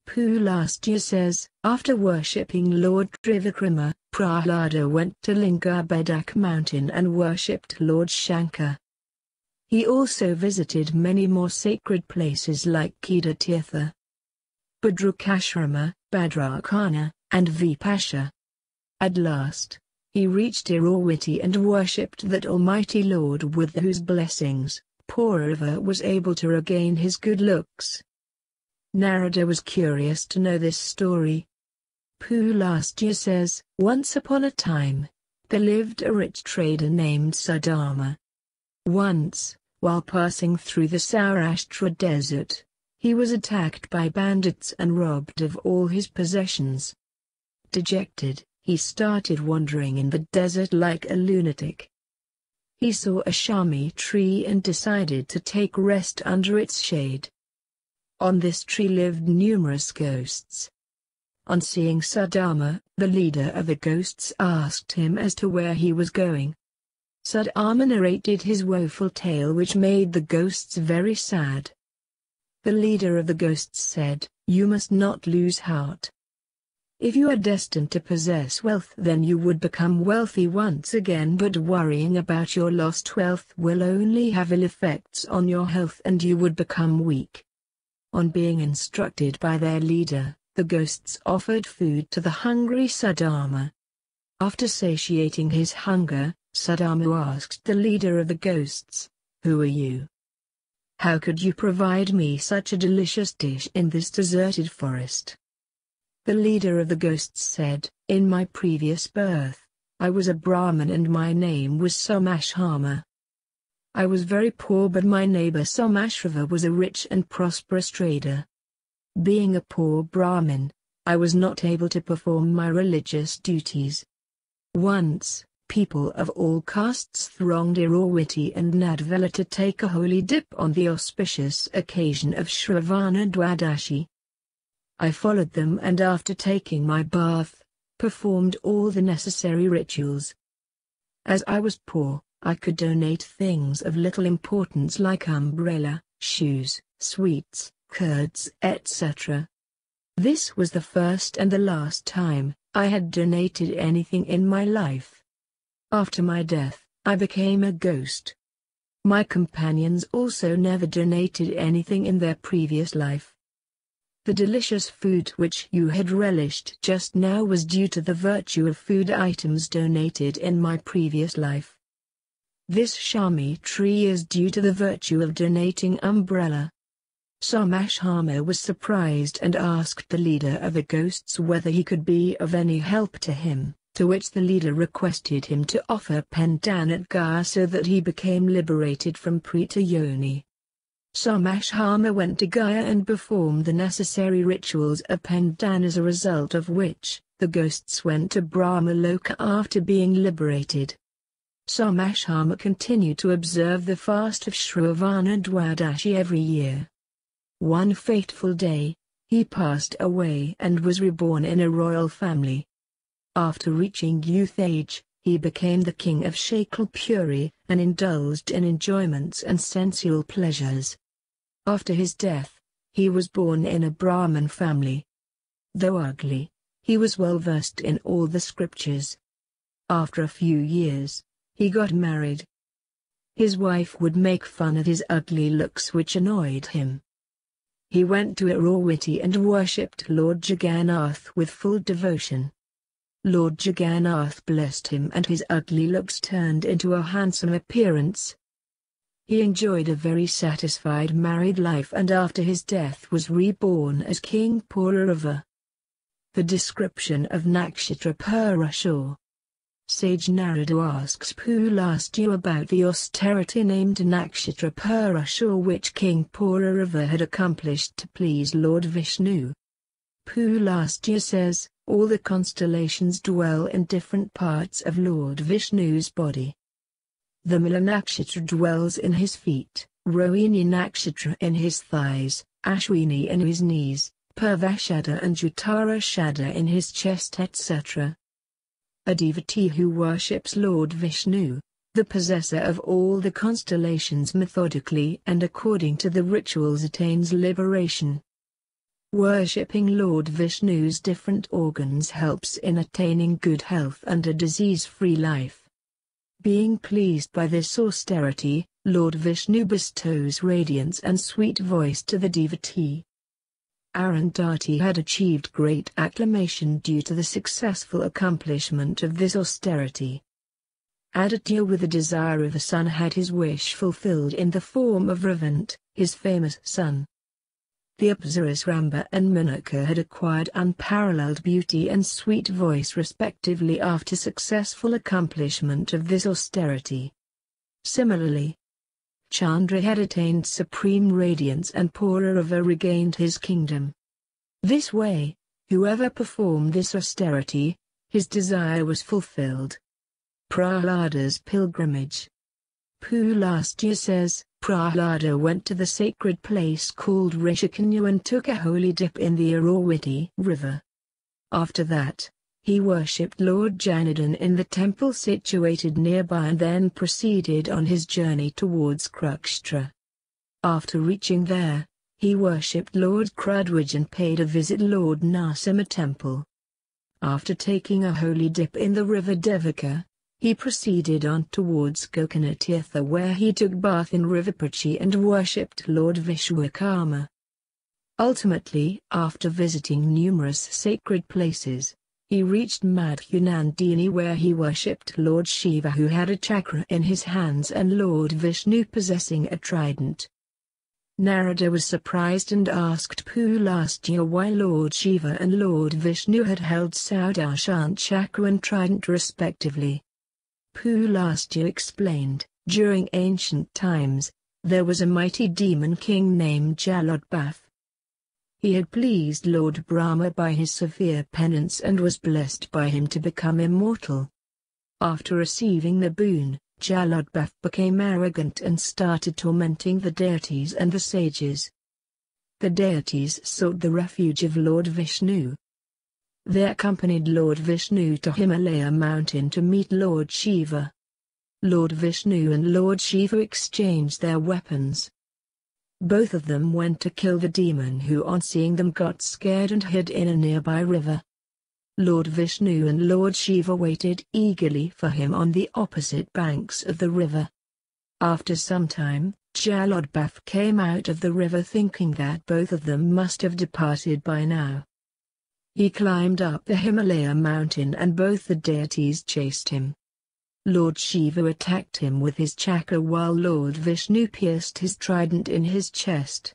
Pulastya says, after worshipping Lord Trivikrama, Prahlada went to Lingabedak mountain and worshipped Lord Shankar. He also visited many more sacred places like Kedatirtha, Bhadrakashrama, Bhadrakana, and Vipasha. At last, he reached Irorwati and worshipped that Almighty Lord with whose blessings, Purava was able to regain his good looks. Narada was curious to know this story. Pulastya says, once upon a time, there lived a rich trader named Sudama. Once, while passing through the Saurashtra desert, he was attacked by bandits and robbed of all his possessions. Dejected, he started wandering in the desert like a lunatic. He saw a shami tree and decided to take rest under its shade. On this tree lived numerous ghosts. On seeing Sudama, the leader of the ghosts asked him as to where he was going. Sudama narrated his woeful tale, which made the ghosts very sad. The leader of the ghosts said, "You must not lose heart. If you are destined to possess wealth, then you would become wealthy once again, but worrying about your lost wealth will only have ill effects on your health and you would become weak." On being instructed by their leader, the ghosts offered food to the hungry Sudama. After satiating his hunger, Sudama asked the leader of the ghosts, "Who are you? How could you provide me such a delicious dish in this deserted forest?" The leader of the ghosts said, "In my previous birth, I was a Brahmin and my name was Somashama. I was very poor, but my neighbor Somashrava was a rich and prosperous trader. Being a poor Brahmin, I was not able to perform my religious duties. Once, people of all castes thronged Irorwati and Nadvela to take a holy dip on the auspicious occasion of Shravana Dwadashi. I followed them and after taking my bath, performed all the necessary rituals. As I was poor, I could donate things of little importance like umbrella, shoes, sweets, curds, etc. This was the first and the last time I had donated anything in my life. After my death, I became a ghost. My companions also never donated anything in their previous life. The delicious food which you had relished just now was due to the virtue of food items donated in my previous life. This shami tree is due to the virtue of donating umbrella." Somashama was surprised and asked the leader of the ghosts whether he could be of any help to him, to which the leader requested him to offer Pendan at Gaya so that he became liberated from Treta Yuga. Somashama went to Gaya and performed the necessary rituals of Pendan, as a result of which, the ghosts went to Brahma Loka after being liberated. Somashama continued to observe the fast of Shravana Dwadashi every year. One fateful day, he passed away and was reborn in a royal family. After reaching youth age, he became the king of Shakalpuri and indulged in enjoyments and sensual pleasures. After his death, he was born in a Brahmin family. Though ugly, he was well versed in all the scriptures. After a few years, he got married. His wife would make fun of his ugly looks, which annoyed him. He went to Irorwati and worshipped Lord Jagannath with full devotion. Lord Jagannath blessed him and his ugly looks turned into a handsome appearance. He enjoyed a very satisfied married life and after his death was reborn as King Purava. The description of Nakshatra Purusha. Sage Narada asks Pulastya about the austerity named Nakshatra Purusha which King Purava had accomplished to please Lord Vishnu. Pulastya says, all the constellations dwell in different parts of Lord Vishnu's body. The Mula Nakshatra dwells in his feet, Rohini Nakshatra in his thighs, Ashwini in his knees, Purvashada and Uttarashada in his chest, etc. A devotee who worships Lord Vishnu, the possessor of all the constellations methodically and according to the rituals attains liberation. Worshipping Lord Vishnu's different organs helps in attaining good health and a disease-free life. Being pleased by this austerity, Lord Vishnu bestows radiance and sweet voice to the devotee. Arundhati had achieved great acclamation due to the successful accomplishment of this austerity. Aditya, with the desire of a son, had his wish fulfilled in the form of Ravant, his famous son. The Apsaras Ramba and Menaka had acquired unparalleled beauty and sweet voice respectively after successful accomplishment of this austerity. Similarly, Chandra had attained supreme radiance and Purava regained his kingdom. This way, whoever performed this austerity, his desire was fulfilled. Prahlada's pilgrimage. Pulastya says, Prahlada went to the sacred place called Rishikanya and took a holy dip in the Aravati river. After that, he worshipped Lord Janardhan in the temple situated nearby and then proceeded on his journey towards Shukracharya. After reaching there, he worshipped Lord Crudwij and paid a visit Lord Narasimha temple. After taking a holy dip in the river Devaka, he proceeded on towards Gokanatirtha where he took bath in river Prachi and worshipped Lord Vishwakarma. Ultimately, after visiting numerous sacred places, he reached Madhunandini where he worshipped Lord Shiva who had a chakra in his hands and Lord Vishnu possessing a trident. Narada was surprised and asked Pulastya why Lord Shiva and Lord Vishnu had held Sudarshan chakra and trident respectively. Pulastya explained, during ancient times, there was a mighty demon king named Jalodbaf. He had pleased Lord Brahma by his severe penance and was blessed by him to become immortal. After receiving the boon, Jalodbaf became arrogant and started tormenting the deities and the sages. The deities sought the refuge of Lord Vishnu. They accompanied Lord Vishnu to Himalaya mountain to meet Lord Shiva. Lord Vishnu and Lord Shiva exchanged their weapons. Both of them went to kill the demon who on seeing them got scared and hid in a nearby river. Lord Vishnu and Lord Shiva waited eagerly for him on the opposite banks of the river. After some time, Jalodbaf came out of the river thinking that both of them must have departed by now. He climbed up the Himalaya mountain and both the deities chased him. Lord Shiva attacked him with his chakra while Lord Vishnu pierced his trident in his chest.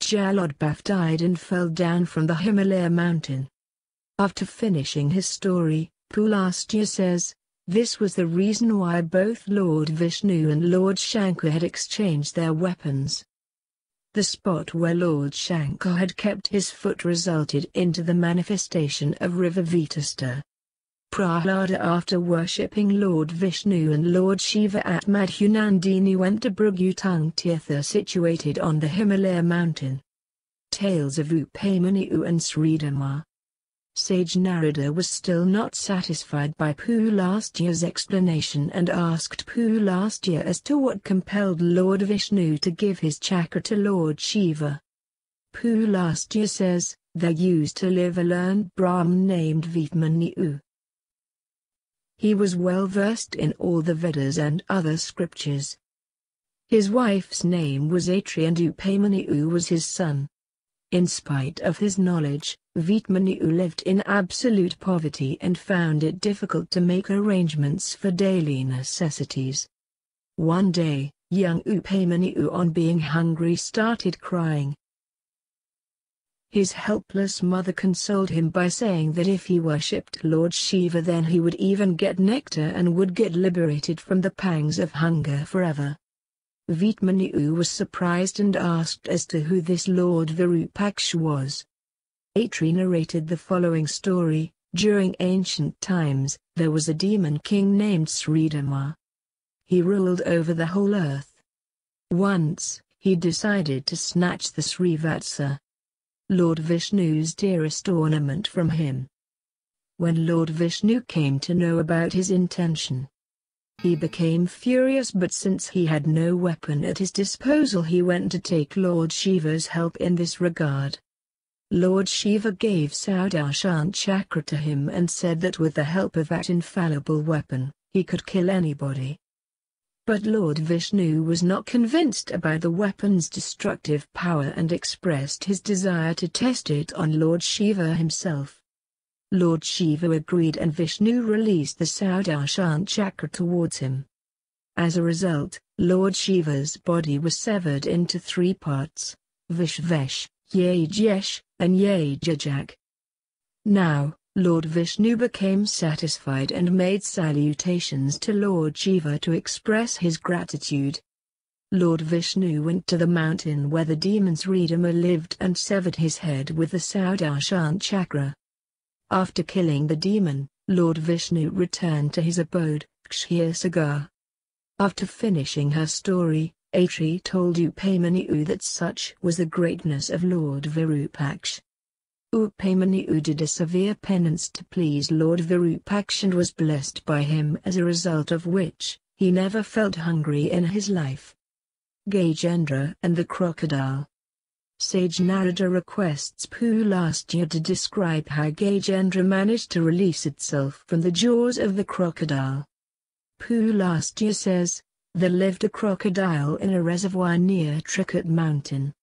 Jalodbaf died and fell down from the Himalaya mountain. After finishing his story, Pulastya says, this was the reason why both Lord Vishnu and Lord Shankar had exchanged their weapons. The spot where Lord Shankar had kept his foot resulted into the manifestation of river Vetasta. Prahlada after worshipping Lord Vishnu and Lord Shiva at Madhunandini went to Bhrigu Tirtha situated on the Himalaya mountain. Tales of Upamanu and Sridharma. Sage Narada was still not satisfied by Pulastya's explanation and asked Pulastya as to what compelled Lord Vishnu to give his chakra to Lord Shiva. Pulastya says, there used to live a learned Brahmin named Vimana. He was well versed in all the Vedas and other scriptures. His wife's name was Atri and Upamanu was his son. In spite of his knowledge, Vimana lived in absolute poverty and found it difficult to make arrangements for daily necessities. One day, young Upamanu on being hungry started crying. His helpless mother consoled him by saying that if he worshipped Lord Shiva then he would even get nectar and would get liberated from the pangs of hunger forever. Vimana was surprised and asked as to who this Lord Virupaksha was. Atri narrated the following story: during ancient times, there was a demon king named Sridharma. He ruled over the whole earth. Once, he decided to snatch the Srivatsa, Lord Vishnu's dearest ornament, from him. When Lord Vishnu came to know about his intention, he became furious, but since he had no weapon at his disposal he went to take Lord Shiva's help in this regard. Lord Shiva gave Sudarshan Chakra to him and said that with the help of that infallible weapon, he could kill anybody. But Lord Vishnu was not convinced about the weapon's destructive power and expressed his desire to test it on Lord Shiva himself. Lord Shiva agreed and Vishnu released the Sudarshan Chakra towards him. As a result, Lord Shiva's body was severed into 3 parts, Vishvesh, Yajyesh, and Yajajak. Now, Lord Vishnu became satisfied and made salutations to Lord Shiva to express his gratitude. Lord Vishnu went to the mountain where the demon's Redeemer lived and severed his head with the Sudarshan Chakra. After killing the demon, Lord Vishnu returned to his abode, Kshirshagar. After finishing her story, Atri told Upamanu that such was the greatness of Lord Virupaksha. Upamanu did a severe penance to please Lord Virupaksha and was blessed by him, as a result of which, he never felt hungry in his life. Gajendra and the Crocodile. Sage Narada requests Pulastya to describe how Gajendra managed to release itself from the jaws of the crocodile. Pulastya says, there lived a crocodile in a reservoir near Tricut Mountain.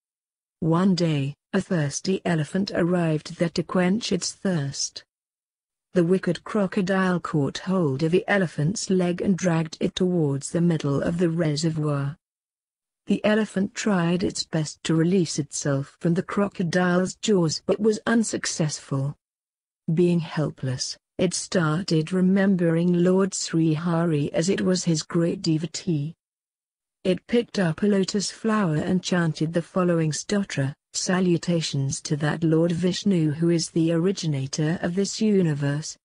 One day, a thirsty elephant arrived there to quench its thirst. The wicked crocodile caught hold of the elephant's leg and dragged it towards the middle of the reservoir. The elephant tried its best to release itself from the crocodile's jaws but was unsuccessful. Being helpless, it started remembering Lord Sri Hari as it was his great devotee. It picked up a lotus flower and chanted the following stotra: salutations to that Lord Vishnu who is the originator of this universe.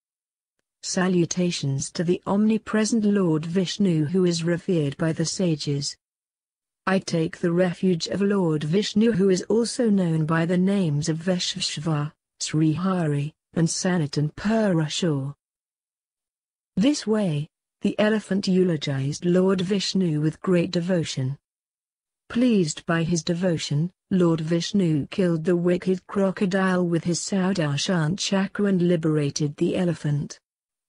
Salutations to the omnipresent Lord Vishnu who is revered by the sages. I take the refuge of Lord Vishnu who is also known by the names of Veshvashva, Srihari, and Sanatan Purusha. This way, the elephant eulogized Lord Vishnu with great devotion. Pleased by his devotion, Lord Vishnu killed the wicked crocodile with his Sudarshan Chakra and liberated the elephant.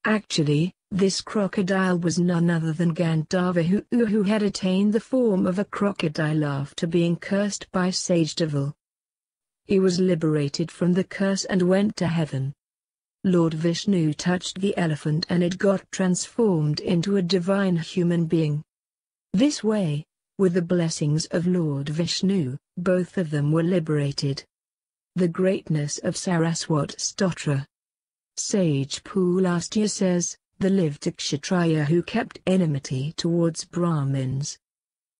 Actually, this crocodile was none other than Gandharva who had attained the form of a crocodile after being cursed by sage devil. He was liberated from the curse and went to heaven. Lord Vishnu touched the elephant and it got transformed into a divine human being. This way, with the blessings of Lord Vishnu, both of them were liberated. The greatness of Saraswat Stotra. Sage Pulastya says, there lived a Kshatriya who kept enmity towards Brahmins.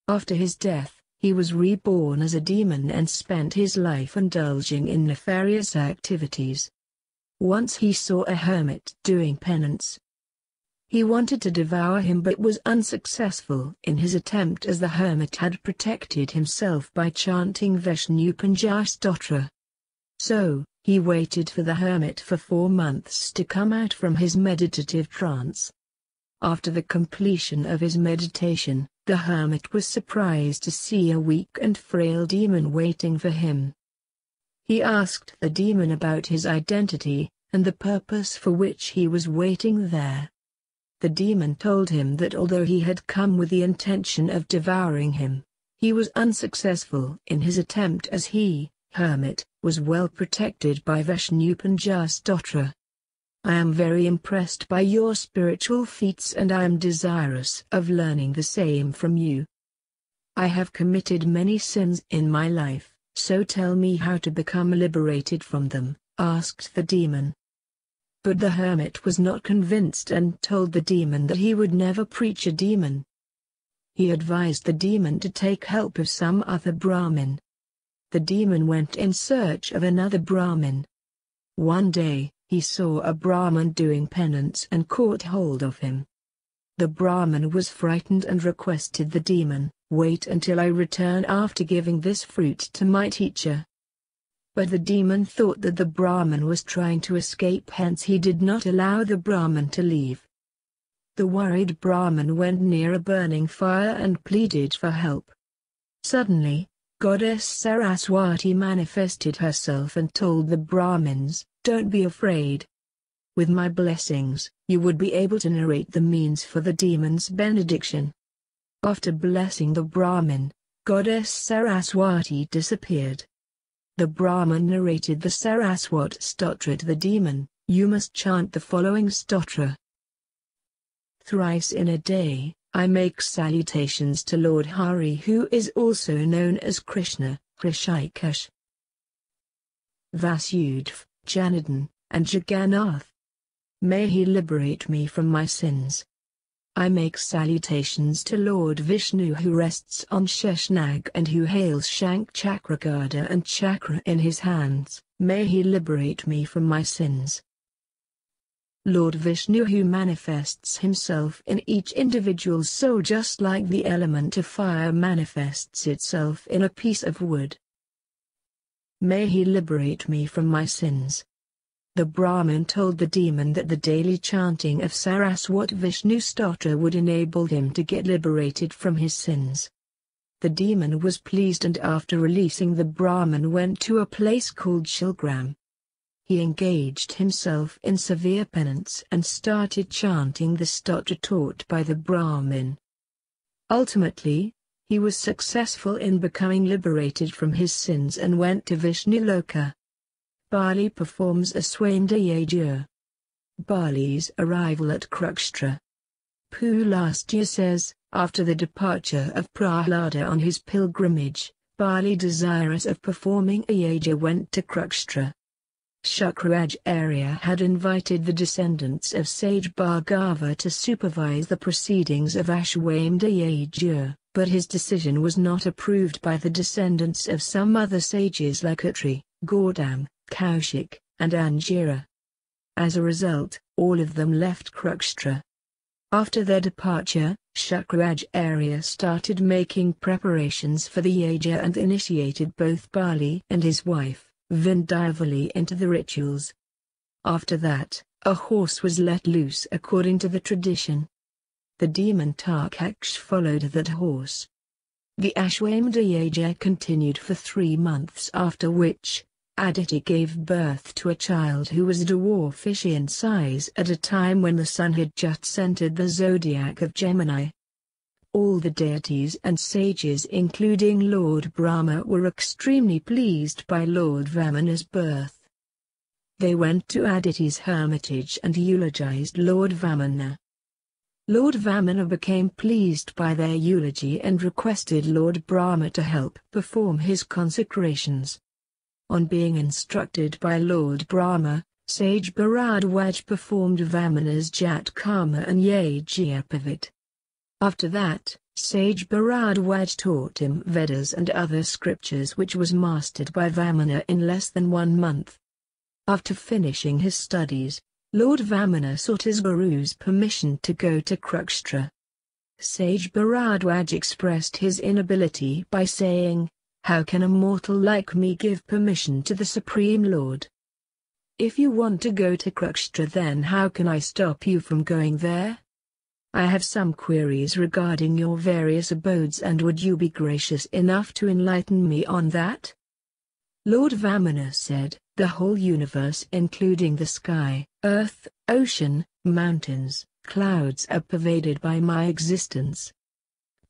After his death, he was reborn as a demon and spent his life indulging in nefarious activities. Once he saw a hermit doing penance. He wanted to devour him but was unsuccessful in his attempt as the hermit had protected himself by chanting Vishnupanjara Stotra. So, he waited for the hermit for 4 months to come out from his meditative trance. After the completion of his meditation, the hermit was surprised to see a weak and frail demon waiting for him. He asked the demon about his identity, and the purpose for which he was waiting there. The demon told him that although he had come with the intention of devouring him, he was unsuccessful in his attempt as he, hermit, was well protected by Vishnupanjara Stotra. I am very impressed by your spiritual feats and I am desirous of learning the same from you. I have committed many sins in my life, so tell me how to become liberated from them, asked the demon. But the hermit was not convinced and told the demon that he would never preach a demon. He advised the demon to take help of some other Brahmin. The demon went in search of another Brahmin. One day, he saw a Brahmin doing penance and caught hold of him. The Brahmin was frightened and requested the demon, "Wait until I return after giving this fruit to my teacher." But the demon thought that the Brahmin was trying to escape, hence he did not allow the Brahmin to leave. The worried Brahmin went near a burning fire and pleaded for help. Suddenly, Goddess Saraswati manifested herself and told the Brahmins, "Don't be afraid. With my blessings, you would be able to narrate the means for the demon's benediction." After blessing the Brahmin, Goddess Saraswati disappeared. The Brahman narrated the Saraswat stotra to the demon. "You must chant the following stotra. Thrice in a day, I make salutations to Lord Hari, who is also known as Krishna, Hrishikesh, Vasudeva, Janardhan, and Jagannath. May he liberate me from my sins. I make salutations to Lord Vishnu, who rests on Sheshnag and who hails Shukracharya and chakra in his hands. May he liberate me from my sins. Lord Vishnu, who manifests himself in each individual's soul just like the element of fire manifests itself in a piece of wood. May he liberate me from my sins." The Brahmin told the demon that the daily chanting of Saraswat Vishnu stotra would enable him to get liberated from his sins. The demon was pleased, and after releasing the Brahmin went to a place called Shilgram. He engaged himself in severe penance and started chanting the stotra taught by the Brahmin. Ultimately, he was successful in becoming liberated from his sins and went to Vishnu Loka. Bali performs a Swaindayaja. Bali's arrival at Crocodile. Prahlada says, after the departure of Prahlada on his pilgrimage, Bali, desirous of performing a yaja, went to Crocodile. Shukracharya had invited the descendants of sage Bhargava to supervise the proceedings of Ashwamedha, but his decision was not approved by the descendants of some other sages like Atri, Gaudam, Kaushik, and Angira. As a result, all of them left Crocodile. After their departure, Shukracharya started making preparations for the yaja and initiated both Bali and his wife, Vindhyavali, into the rituals. After that, a horse was let loose according to the tradition. The demon Tarkaksh followed that horse. The Ashwamedha yaja continued for 3 months, after which, Aditi gave birth to a child who was dwarfish in size at a time when the sun had just entered the zodiac of Gemini. All the deities and sages including Lord Brahma were extremely pleased by Lord Vamana's birth. They went to Aditi's hermitage and eulogized Lord Vamana. Lord Vamana became pleased by their eulogy and requested Lord Brahma to help perform his consecrations. On being instructed by Lord Brahma, sage Bharadwaj performed Vamana's Jatkama and Yajapavit. After that, sage Bharadwaj taught him Vedhas and other scriptures, which was mastered by Vamana in less than 1 month. After finishing his studies, Lord Vamana sought his guru's permission to go to Crocodile. Sage Bharadwaj expressed his inability by saying, "How can a mortal like me give permission to the Supreme Lord? If you want to go to Crocodile, then how can I stop you from going there? I have some queries regarding your various abodes, and would you be gracious enough to enlighten me on that?" Lord Vamana said, "The whole universe, including the sky, earth, ocean, mountains, clouds, are pervaded by my existence.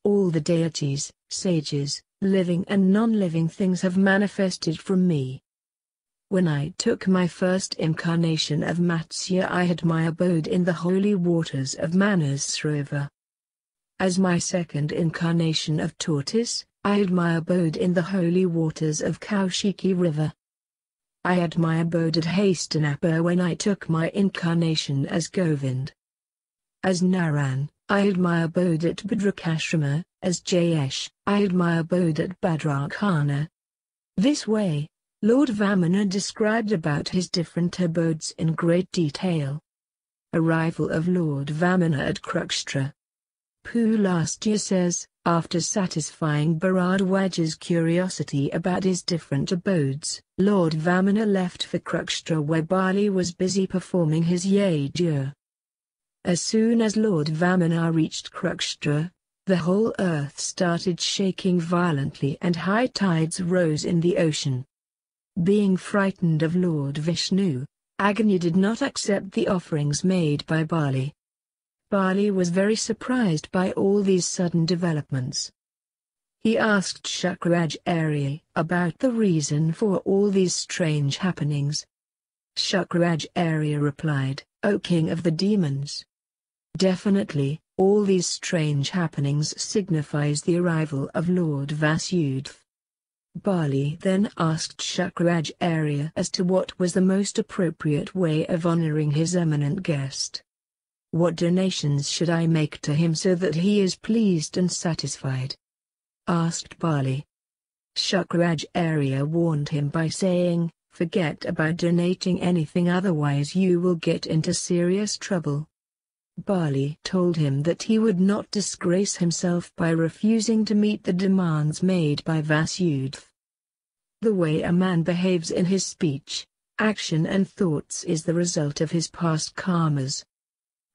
All the deities, sages, living and non-living things have manifested from me. When I took my first incarnation of Matsya, I had my abode in the holy waters of Manasrovar. As my second incarnation of Tortoise, I had my abode in the holy waters of Kaushiki River. I had my abode at Hastinapur when I took my incarnation as Govind. As Naran, I had my abode at Bhadrakashrama. As Jayesh, I had my abode at Bhadrakhana." This way, Lord Vamana described about his different abodes in great detail. Arrival of Lord Vamana at Crocodile. Prahlada says, after satisfying Bharadwaj's curiosity about his different abodes, Lord Vamana left for Crocodile, where Bali was busy performing his yaja. As soon as Lord Vamana reached Crocodile, The whole earth started shaking violently and high tides rose in the ocean. Being frightened of Lord Vishnu, Agni did not accept the offerings made by Bali. Bali was very surprised by all these sudden developments. He asked Shukracharya about the reason for all these strange happenings. Shukracharya replied, "O king of the demons, definitely, all these strange happenings signifies the arrival of Lord Vasudha." Bali then asked Shukracharya as to what was the most appropriate way of honoring his eminent guest. "What donations should I make to him so that he is pleased and satisfied?" asked Bali. Shukracharya warned him by saying, "Forget about donating anything, otherwise you will get into serious trouble." Bali told him that he would not disgrace himself by refusing to meet the demands made by Vasudha. The way a man behaves in his speech, action and thoughts is the result of his past karmas.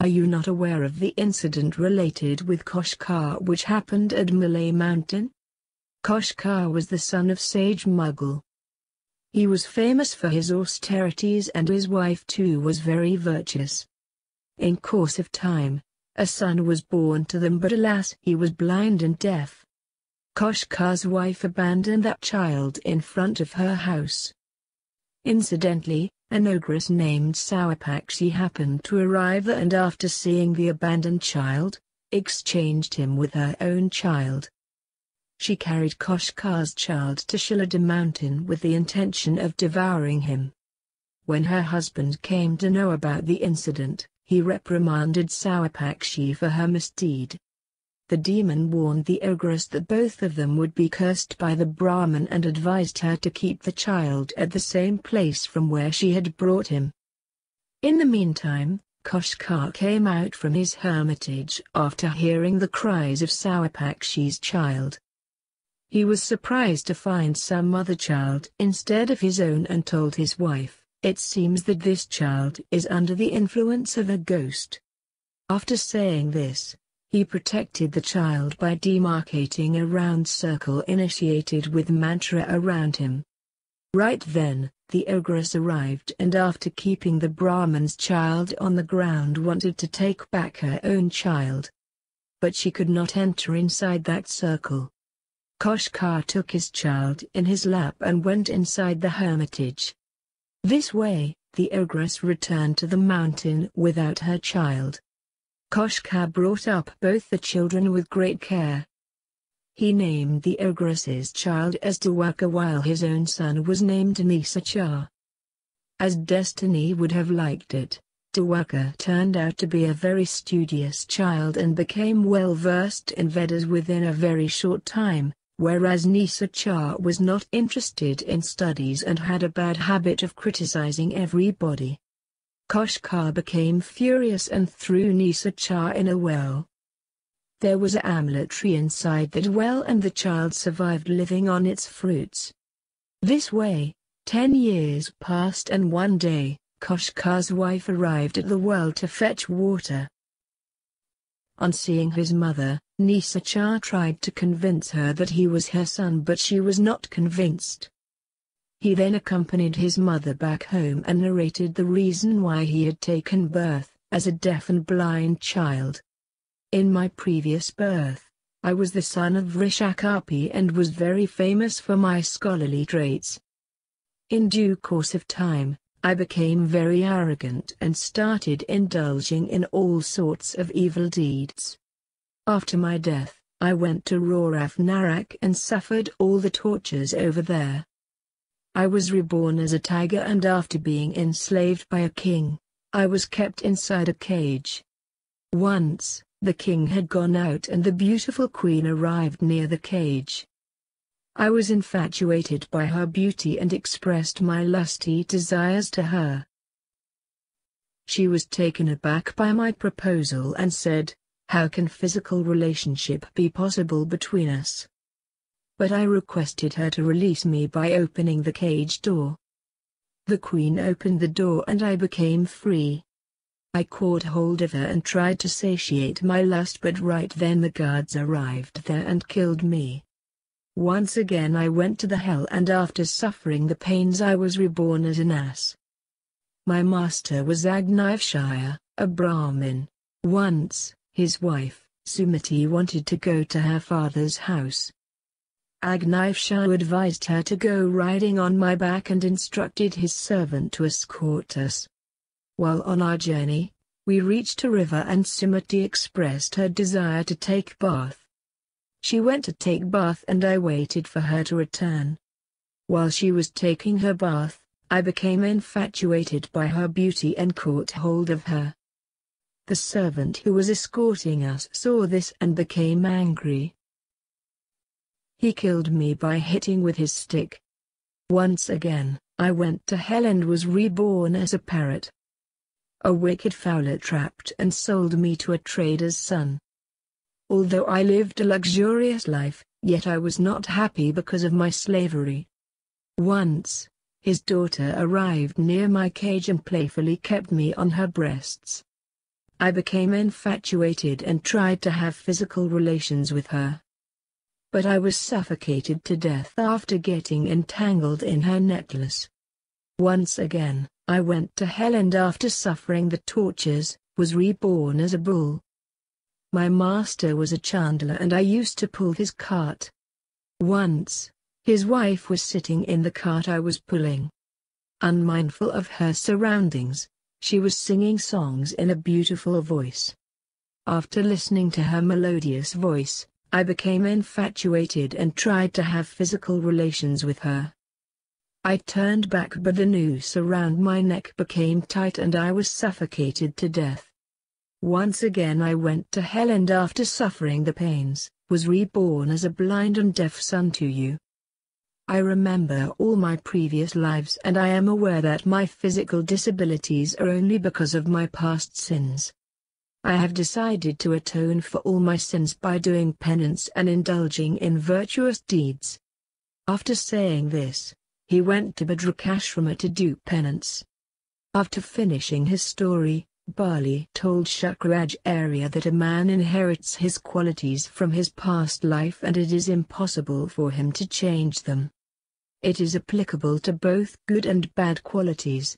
Are you not aware of the incident related with Koshkar which happened at Malay Mountain? Koshkar was the son of sage Mughal. He was famous for his austerities and his wife too was very virtuous. In course of time, a son was born to them, but alas, he was blind and deaf. Koshkar's wife abandoned that child in front of her house. Incidentally, an ogress named Sawapakshi happened to arrive there and after seeing the abandoned child, exchanged him with her own child. She carried Koshkar's child to Shalada mountain with the intention of devouring him. When her husband came to know about the incident, he reprimanded Sawapakshi for her misdeed. The demon warned the ogress that both of them would be cursed by the Brahman and advised her to keep the child at the same place from where she had brought him. In the meantime, Koshkar came out from his hermitage after hearing the cries of Sawapakshi's child. He was surprised to find some other child instead of his own and told his wife, "It seems that this child is under the influence of a ghost." After saying this, he protected the child by demarcating a round circle initiated with mantra around him. Right then, the ogress arrived and after keeping the Brahman's child on the ground wanted to take back her own child. But she could not enter inside that circle. Koshkar took his child in his lap and went inside the hermitage. This way, the ogress returned to the mountain without her child. Koshkar brought up both the children with great care. He named the ogress's child as Dwarf while his own son was named Nisachar. As destiny would have liked it, Dwarf turned out to be a very studious child and became well versed in Vedhas within a very short time, whereas Nisachar was not interested in studies and had a bad habit of criticizing everybody. Koshkar became furious and threw Nisachar in a well. There was an amla tree inside that well and the child survived living on its fruits. This way, 10 years passed and one day, Koshkar's wife arrived at the well to fetch water. On seeing his mother, Nisachar tried to convince her that he was her son but she was not convinced. He then accompanied his mother back home and narrated the reason why he had taken birth, as a deaf and blind child. "In my previous birth, I was the son of Vrishakapi and was very famous for my scholarly traits. In due course of time, I became very arrogant and started indulging in all sorts of evil deeds. After my death, I went to Raurav Narak and suffered all the tortures over there. I was reborn as a tiger and after being enslaved by a king, I was kept inside a cage. Once, the king had gone out and the beautiful queen arrived near the cage. I was infatuated by her beauty and expressed my lusty desires to her. She was taken aback by my proposal and said, 'How can physical relationship be possible between us?' But I requested her to release me by opening the cage door. The queen opened the door and I became free. I caught hold of her and tried to satiate my lust, but right then the guards arrived there and killed me. Once again I went to the hell, and after suffering the pains I was reborn as an ass. My master was Agniveshaya, a Brahmin. Once, his wife, Sumati, wanted to go to her father's house. Agniveshaya advised her to go riding on my back and instructed his servant to escort us. While on our journey, we reached a river and Sumati expressed her desire to take bath. She went to take bath and I waited for her to return. While she was taking her bath, I became infatuated by her beauty and caught hold of her. The servant who was escorting us saw this and became angry. He killed me by hitting with his stick. Once again, I went to hell and was reborn as a parrot. A wicked fowler trapped and sold me to a trader's son. Although I lived a luxurious life, yet I was not happy because of my slavery. Once, his daughter arrived near my cage and playfully kept me on her breasts. I became infatuated and tried to have physical relations with her. But I was suffocated to death after getting entangled in her necklace. Once again, I went to hell and after suffering the tortures, was reborn as a bull. My master was a chandler and I used to pull his cart. Once, his wife was sitting in the cart I was pulling. Unmindful of her surroundings, she was singing songs in a beautiful voice. After listening to her melodious voice, I became infatuated and tried to have physical relations with her. I turned back, but the noose around my neck became tight and I was suffocated to death. Once again I went to hell and after suffering the pains, was reborn as a blind and deaf son to you. I remember all my previous lives and I am aware that my physical disabilities are only because of my past sins. I have decided to atone for all my sins by doing penance and indulging in virtuous deeds. After saying this, he went to Bhadrakashrama to do penance. After finishing his story, BALI told Shukracharya that a man inherits his qualities from his past life and it is impossible for him to change them. It is applicable to both good and bad qualities.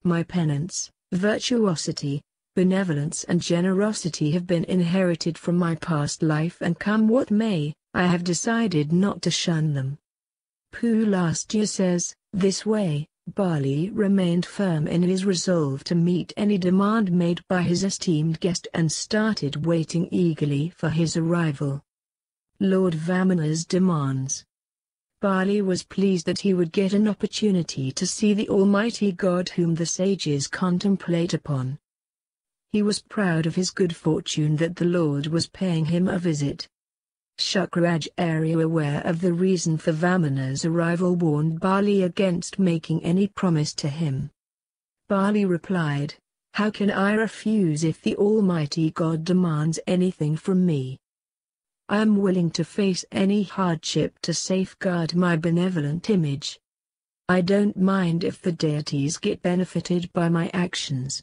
My penance, virtuosity, benevolence and generosity have been inherited from my past life, and come what may, I have decided not to shun them. Prahlada says, this way, BALI remained firm in his resolve to meet any demand made by his esteemed guest and started waiting eagerly for his arrival. Lord Vamana's demands. BALI was pleased that he would get an opportunity to see the Almighty God whom the sages contemplate upon. He was proud of his good fortune that the Lord was paying him a visit. Shukracharya, aware of the reason for Vamana's arrival, warned BALI against making any promise to him. BALI replied, "How can I refuse if the Almighty God demands anything from me? I am willing to face any hardship to safeguard my benevolent image. I don't mind if the deities get benefited by my actions.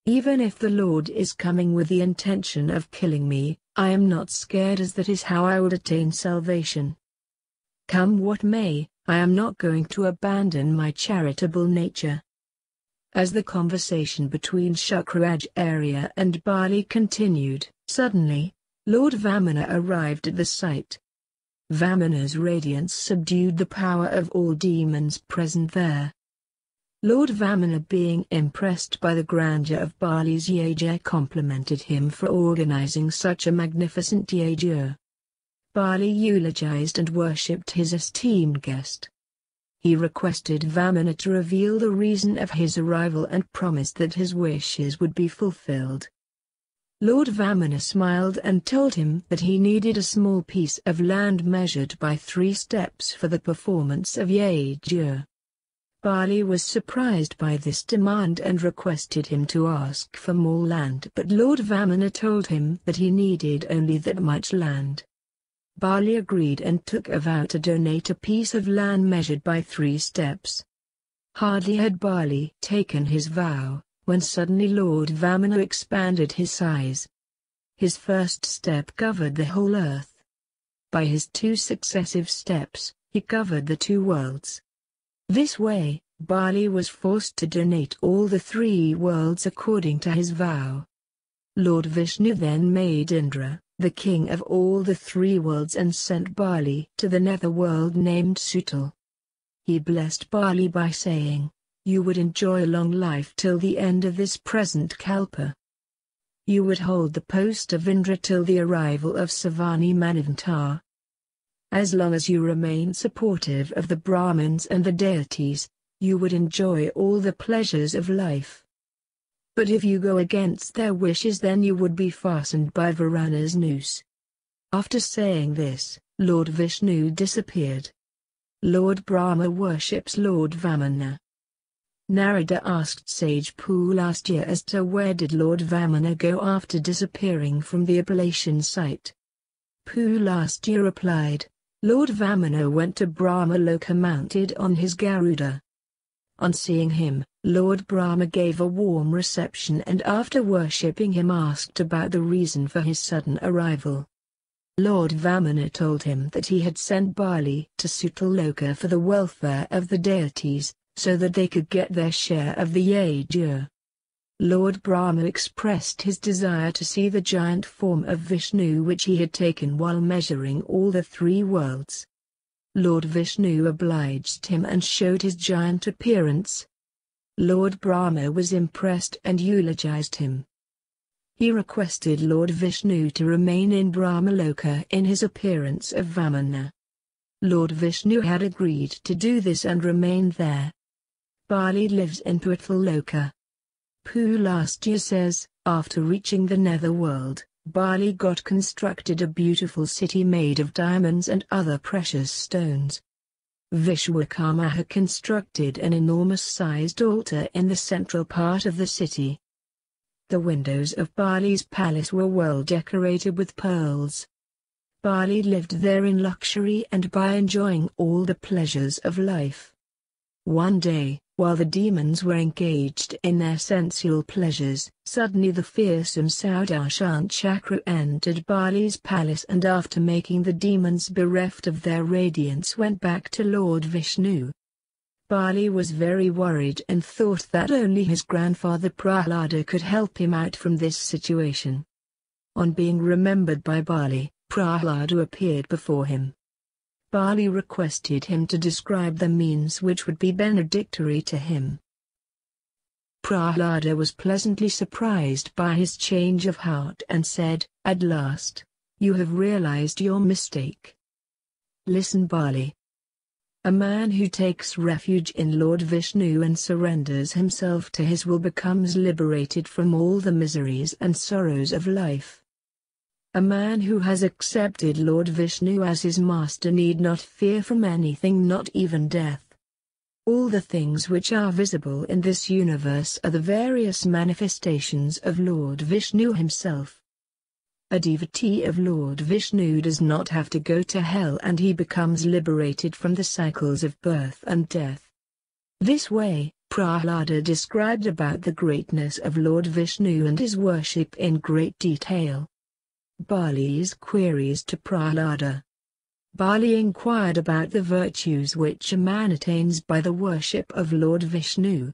Even if the Lord is coming with the intention of killing me, I am not scared, as that is how I will attain salvation. Come what may, I am not going to abandon my charitable nature." As the conversation between Shukracharya and BALI continued, suddenly, Lord Vamana arrived at the site. Vamana's radiance subdued the power of all demons present there. Lord Vamana, being impressed by the grandeur of BALI's yajna, complimented him for organizing such a magnificent yajna. BALI eulogized and worshipped his esteemed guest. He requested Vamana to reveal the reason of his arrival and promised that his wishes would be fulfilled. Lord Vamana smiled and told him that he needed a small piece of land measured by 3 steps for the performance of yajna. BALI was surprised by this demand and requested him to ask for more land, but Lord Vamana told him that he needed only that much land. BALI agreed and took a vow to donate a piece of land measured by 3 steps. Hardly had BALI taken his vow, when suddenly Lord Vamana expanded his size. His first step covered the whole earth. By his 2 successive steps, he covered the 2 worlds. This way, BALI was forced to donate all the 3 worlds according to his vow. Lord Vishnu then made Andra, the king of all the 3 worlds, and sent BALI to the netherworld named Sutal. He blessed BALI by saying, "You would enjoy a long life till the end of this present kalpa. You would hold the post of Indra till the arrival of Savani Manavanta. As long as you remain supportive of the Brahmins and the deities, you would enjoy all the pleasures of life. But if you go against their wishes, then you would be fastened by Varana's noose." After saying this, Lord Vishnu disappeared. Lord Brahma worships Lord Vamana. Narada asked sage Prahlada as to where did Lord Vamana go after disappearing from the ablation site. Prahlada replied, "Lord Vamana went to Brahma Loka mounted on his Garuda." On seeing him, Lord Brahma gave a warm reception and after worshipping him asked about the reason for his sudden arrival. Lord Vamana told him that he had sent BALI to Sutaloka for the welfare of the deities, so that they could get their share of the yajna. Lord Brahma expressed his desire to see the giant form of Vishnu which he had taken while measuring all the 3 worlds. Lord Vishnu obliged him and showed his giant appearance. Lord Brahma was impressed and eulogized him. He requested Lord Vishnu to remain in Brahmaloka in his appearance of Vamana. Lord Vishnu had agreed to do this and remained there. BALI lives in Prahlada. Prahlada says, after reaching the netherworld, BALI got constructed a beautiful city made of diamonds and other precious stones. Vishwakarma constructed an enormous-sized altar in the central part of the city. The windows of BALI's palace were well decorated with pearls. BALI lived there in luxury and by enjoying all the pleasures of life. One day, while the demons were engaged in their sensual pleasures, suddenly the fearsome Shukracharya entered BALI's palace and after making the demons bereft of their radiance went back to Lord Vishnu. BALI was very worried and thought that only his grandfather Prahlada could help him out from this situation. On being remembered by BALI, Prahlada appeared before him. BALI requested him to describe the means which would be benedictory to him. Prahlada was pleasantly surprised by his change of heart and said, "At last, you have realized your mistake. Listen, BALI. A man who takes refuge in Lord Vishnu and surrenders himself to his will becomes liberated from all the miseries and sorrows of life. A man who has accepted Lord Vishnu as his master need not fear from anything, not even death. All the things which are visible in this universe are the various manifestations of Lord Vishnu himself. A devotee of Lord Vishnu does not have to go to hell and he becomes liberated from the cycles of birth and death." This way, Prahlada described about the greatness of Lord Vishnu and his worship in great detail. BALI's queries to Prahlada. BALI inquired about the virtues which a man attains by the worship of Lord Vishnu.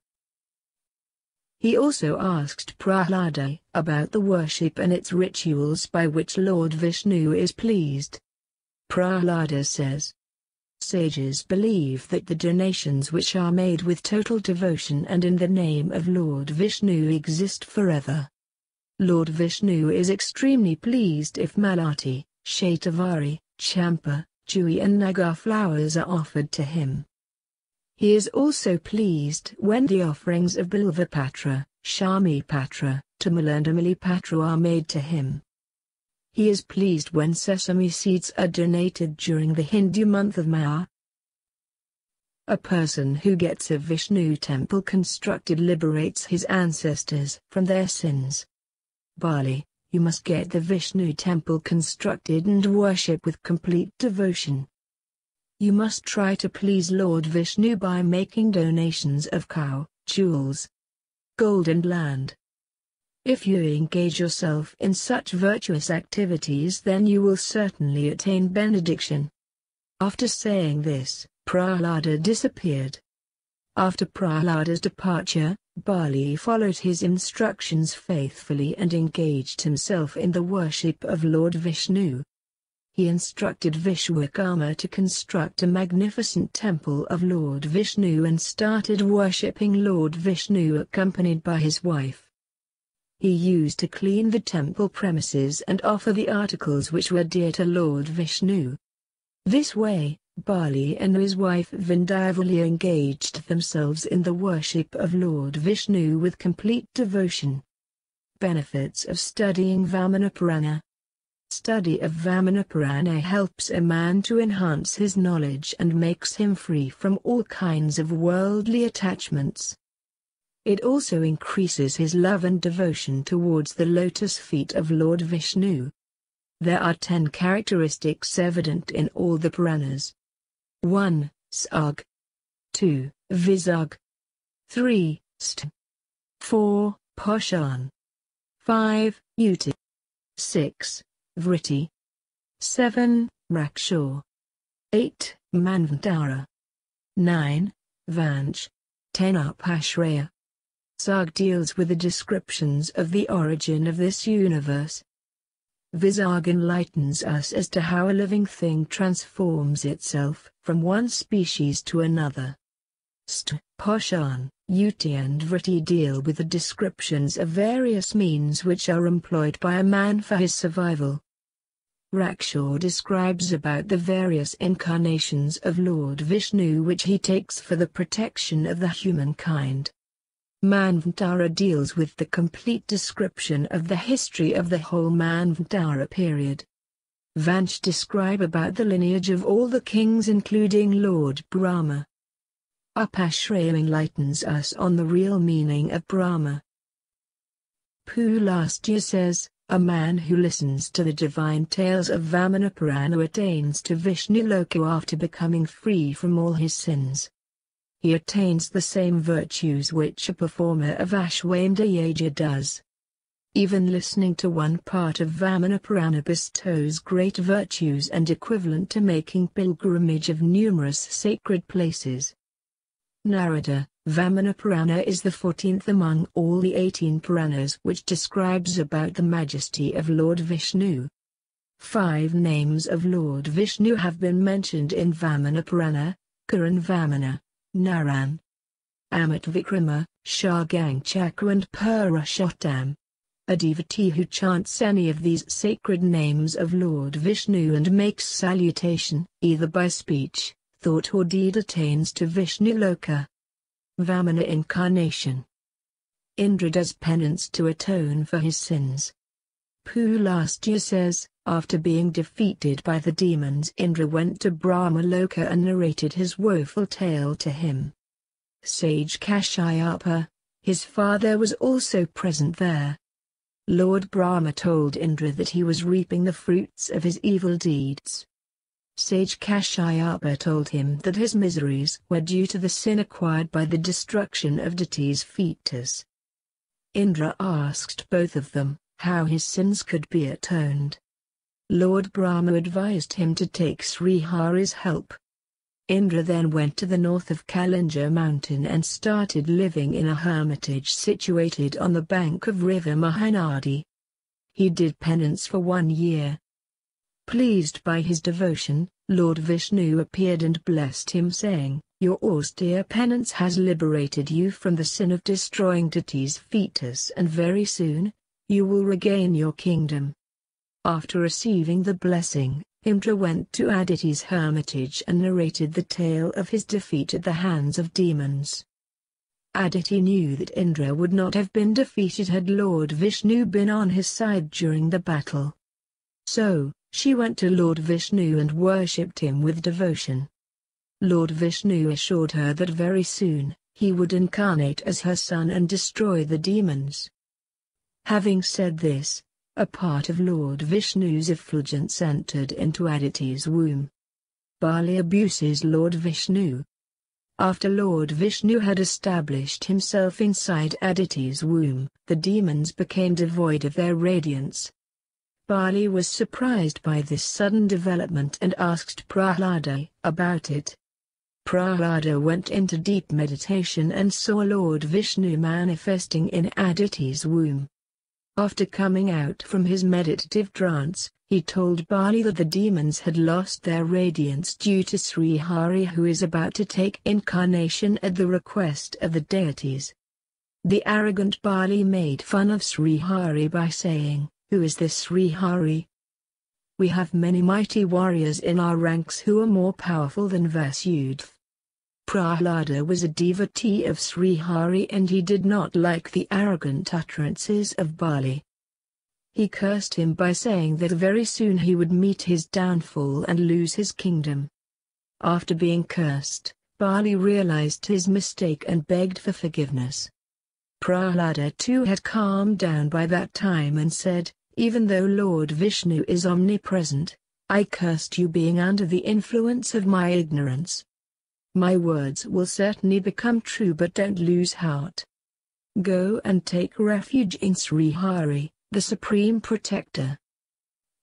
He also asked Prahlada about the worship and its rituals by which Lord Vishnu is pleased. Prahlada says, "Sages believe that the donations which are made with total devotion and in the name of Lord Vishnu exist forever. Lord Vishnu is extremely pleased if malati, shatavari, champa, chewi and nagar flowers are offered to him. He is also pleased when the offerings of Bilvapatra, Shamipatra, Tamala and Amalipatra are made to him. He is pleased when sesame seeds are donated during the Hindu month of Magh. A person who gets a Vishnu temple constructed liberates his ancestors from their sins. BALI, you must get the Vishnu temple constructed and worship with complete devotion. You must try to please Lord Vishnu by making donations of cow, jewels, gold and land. If you engage yourself in such virtuous activities, then you will certainly attain benediction." After saying this, Prahlada disappeared. After Prahlada's departure, BALI followed his instructions faithfully and engaged himself in the worship of Lord Vishnu. He instructed Vishwakarma to construct a magnificent temple of Lord Vishnu and started worshipping Lord Vishnu accompanied by his wife. He used to clean the temple premises and offer the articles which were dear to Lord Vishnu. This way, BALI and his wife Vindhyavali engaged themselves in the worship of Lord Vishnu with complete devotion. Benefits of studying Vamana Purana. Study of Vamana Purana helps a man to enhance his knowledge and makes him free from all kinds of worldly attachments. It also increases his love and devotion towards the lotus feet of Lord Vishnu. There are 10 characteristics evident in all the Puranas. 1. Sag. 2. Visag. 3. St. 4. Poshan. 5. Uti. 6. Vritti. 7. Rakshor. 8. Manvantara. 9. Vanch. 10. Upashraya. Sag deals with the descriptions of the origin of this universe. Visag enlightens us as to how a living thing transforms itself from one species to another. St. Poshan, Uti and Vritti deal with the descriptions of various means which are employed by a man for his survival. Rakshor describes about the various incarnations of Lord Vishnu which he takes for the protection of the humankind. Manvantara deals with the complete description of the history of the whole Manvantara period. Vanch describe about the lineage of all the kings including Lord Brahma. Upashraya enlightens us on the real meaning of Brahma. Pulastya says, a man who listens to the divine tales of Vamana Purana attains to Vishnu Loka after becoming free from all his sins. He attains the same virtues which a performer of Ashwamedha Yaga does. Even listening to one part of Vamana Purana bestows great virtues and equivalent to making pilgrimage of numerous sacred places. Narada, Vamana Purana is the 14th among all the 18 Puranas which describes about the majesty of Lord Vishnu. 5 names of Lord Vishnu have been mentioned in Vamana Purana: Karan Vamana, Naran, Amit Vikrama, Shagang Chakra and Purushottam. A devotee who chants any of these sacred names of Lord Vishnu and makes salutation, either by speech, thought or deed, attains to Vishnu Loka. Vamana incarnation. Indra does penance to atone for his sins. Pulastya says, after being defeated by the demons, Indra went to Brahma Loka and narrated his woeful tale to him. Sage Kashyapa, his father, was also present there. Lord Brahma told Indra that he was reaping the fruits of his evil deeds. Sage Kashyapa told him that his miseries were due to the sin acquired by the destruction of deities' fetus. Indra asked both of them how his sins could be atoned. Lord Brahma advised him to take Sri Hari's help. Indra then went to the north of Kalinja mountain and started living in a hermitage situated on the bank of river Mahanadi. He did penance for 1 year. Pleased by his devotion, Lord Vishnu appeared and blessed him, saying, "Your austere penance has liberated you from the sin of destroying deities' fetus, and very soon, you will regain your kingdom." After receiving the blessing, Indra went to Aditi's hermitage and narrated the tale of his defeat at the hands of demons. Aditi knew that Indra would not have been defeated had Lord Vishnu been on his side during the battle. So, she went to Lord Vishnu and worshipped him with devotion. Lord Vishnu assured her that very soon, he would incarnate as her son and destroy the demons. Having said this, a part of Lord Vishnu's effulgence entered into Aditi's womb. Bali abuses Lord Vishnu. After Lord Vishnu had established himself inside Aditi's womb, the demons became devoid of their radiance. Bali was surprised by this sudden development and asked Prahlada about it. Prahlada went into deep meditation and saw Lord Vishnu manifesting in Aditi's womb. After coming out from his meditative trance, he told Bali that the demons had lost their radiance due to Sri Hari, who is about to take incarnation at the request of the deities. The arrogant Bali made fun of Sri Hari by saying, "Who is this Sri Hari? We have many mighty warriors in our ranks who are more powerful than Vasudeva." Prahlada was a devotee of Sri Hari and he did not like the arrogant utterances of Bali. He cursed him by saying that very soon he would meet his downfall and lose his kingdom. After being cursed, Bali realized his mistake and begged for forgiveness. Prahlada too had calmed down by that time and said, "Even though Lord Vishnu is omnipresent, I cursed you being under the influence of my ignorance. My words will certainly become true, but don't lose heart. Go and take refuge in Sri Hari, the Supreme Protector.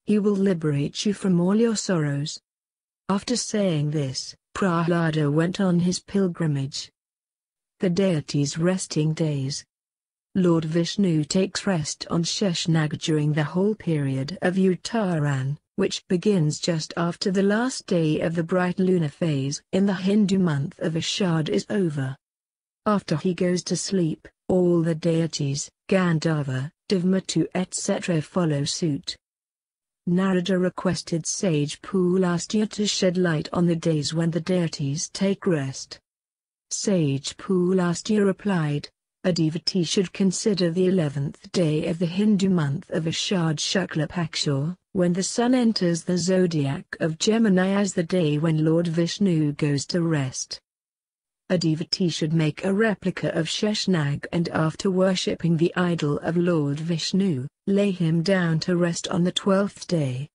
He will liberate you from all your sorrows." After saying this, Prahlada went on his pilgrimage. The deities' resting days. Lord Vishnu takes rest on Sheshnag during the whole period of Uttaran, which begins just after the last day of the bright lunar phase in the Hindu month of Ashad is over. After he goes to sleep, all the deities, Gandharva, Devmatu etc. follow suit. Narada requested sage Pulastya to shed light on the days when the deities take rest. Sage Pulastya replied, "A devotee should consider the 11th day of the Hindu month of Ashad Shukla Pakshor, when the sun enters the zodiac of Gemini, as the day when Lord Vishnu goes to rest. A devotee should make a replica of Sheshnag and after worshipping the idol of Lord Vishnu, lay him down to rest on the 12th day.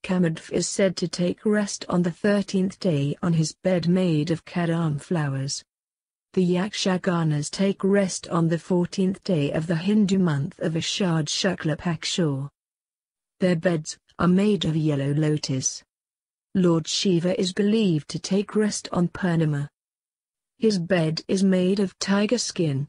Kamadv is said to take rest on the 13th day on his bed made of kadam flowers. The Yakshaganas take rest on the 14th day of the Hindu month of Ashad Shukla Pakshor. Their beds are made of yellow lotus. Lord Shiva is believed to take rest on Purnima. His bed is made of tiger skin.